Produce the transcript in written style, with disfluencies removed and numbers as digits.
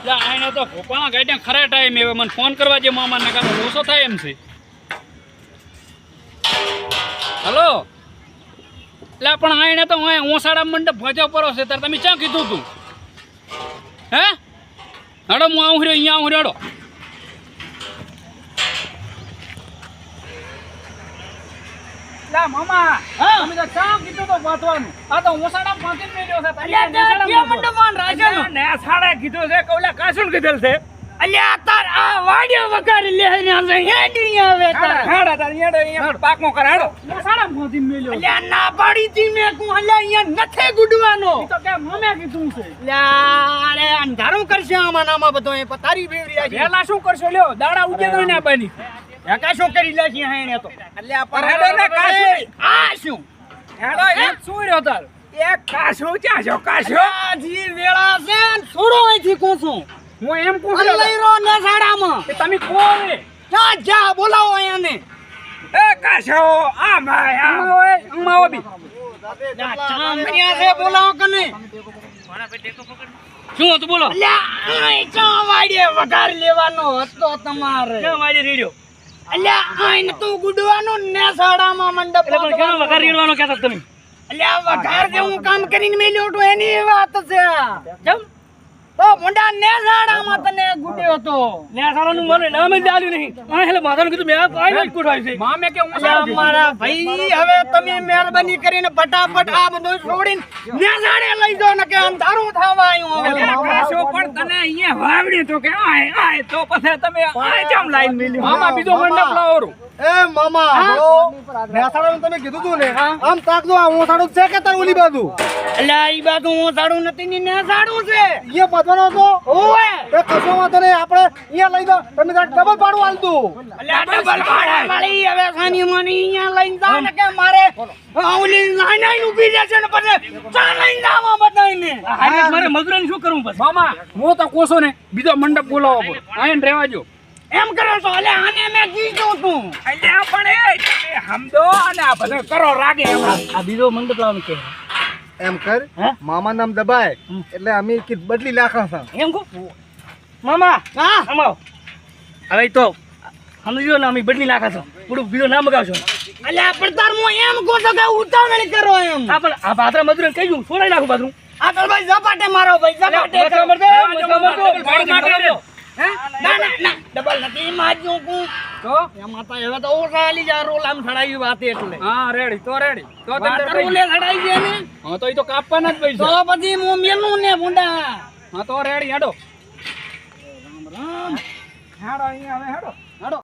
આઈને તો ભોપાળા ગાડી ખરા ટાઈમ હવે મને ફોન કરવા જે મામાને કામ ઓછો થાય એમ છે. હલો એટલે પણ આઈને તો હું ઓસાડા મંડપ ભજો પરો છે તાર તમે ક્યાં કીધું તું હે હડો હું આવું રહ્યો અહીંયા આવું રહ્યો લા મામા તમે તો ક્યાં કીધું તો વાતવાનું આ તો ઓસાડા પાંચી મેલ્યો છે અલ્યા કે મંડપમાં રાજાનો ને સાડા કીધું છે કૌલા કાસુન કીધેલ છે અલ્યા તાર આ વાડિયો વગાડી લે ને આ હેડી આવે તાર ખાડા તાર હેડો અહીંયા પાકમો કરાડો સાડા પાંચી મેલ્યો અલ્યા ના પાડી તી મે કો અલ્યા અહીંયા નથે ગુડવાનો ઈ તો કે મામે કીધું છે અલ્યા અરે અંધારું કરશે આમાં નામાં બધો એ પતારી બેવરી આ પેલા શું કરશો લ્યો દાડા ઉગે તો ને બાની કા શું કરી લાગી હાણે તો અલ્યા પર હેડો ને કાશો આ શું હેડો એક શું રહ્યો તાર એક કાશો ચાજો કાશો જી વેળા છે છોડો અહીંથી કોસો હું એમ કહું છું લઈ રો ને સાડામાં કે તમે કોણ રે જા જા બોલાવો અહીંયાને એ કાશો આ માય ઓય અમાવો બી જા ચામરિયા છે બોલાવો કને શું હતું બોલો અલ્યા આ ચા વાડીએ વઘાર લેવાનો હતો તમારે કે વાડી રેડ્યો અલ્યા આઈને તું ગુડવાનો ને સાડામાં મંડપ એટલે પણ કેનો વઘાર રેડવાનો કહેતા તમે અલ્યા વઘાર જે હું કામ કરીને મેલ્યો તો એની વાત છે જમ તો મુંડા ને સાડામાં તને ગુડ્યો તો ને સાડાનું મને નામ જ આલ્યું નહીં આ એટલે માથાનું કીધું મે આઈ જ કુઠાઈ છે મામે કે હું મારા ભાઈ હવે તમે મહેરબાની કરીને ફટાફટ આ બધું છોડીને ને સાડે લઈ જાઓ ને કે અંધારું થવા આવ્યું હવે કાશો પણ તને અહીંયા વાવડી તો કે આય તો પછી તમે આ જામ લાઈન મેલ્યો મામા બીજો મંડપ લાવો એ મામા જો નેસાડાનું તમે કીધું તું ને આમ તાકજો આ ઓસાડું છે કે તાર ઓલી બાજુ અલ્યા ઈ બાજુ ઓસાડું નથી ને નેસાડું છે ઈએ પતવાનો તો ઓએ એ કશો વાંધો નહીં આપણે અહીંયા લઈ જાઓ તમે તાર ડબલ ભાડું આલ દો અલ્યા ડબલ ભાડા મળી હવે સાની માની અહીંયા લઈને જાવ ને કે મારે ઓલી નાઈ ઊભી જશે ને પછી ચા લઈને જાવા બધાઈને આજે મારે મગરાને શું કરવું પછી મામા હું તો કોસો ને બીજો મંડપ બોલાવો પડે આયન રહેવા જો એમ કરો છો એટલે આને મે કીધું તું એટલે પણ એ તમે હમદો અને આ બધું કરો રાગે આ બીજો મંડપ લાવવાનું કે એમ કર મામા નામ દબાય એટલે અમે કી બદલી નાખા છે એમ કો મામા હા અમાવ હવે તો સમજો ને અમે બદલી નાખા છો પૂરું બીજો નામ મગાવશો એટલે પણ તાર હું એમ કહો છો કે ઉતાવળ કરો એમ હા પણ આ ભાદરા મજૂરને કહી દઉં છોડાઈ નાખું બાથરૂમ આગળ ભાઈ ઝપાટે મારો ભાઈ ઝપાટે ના ડબલ નથી માજ્યું કું તો એમાં તો હવે તો ઓછા આલી જા રોલ આમ સડાઈ વાત એટલે હા રેડી તો રોલે સડાઈ છે ને હા તો ઈ તો કાપવાના જ પૈસા તો પછી હું મેલું ને ભૂંડા હા તો રેડી હેડો રામ રામ હેડો અહીંયા હવે હેડો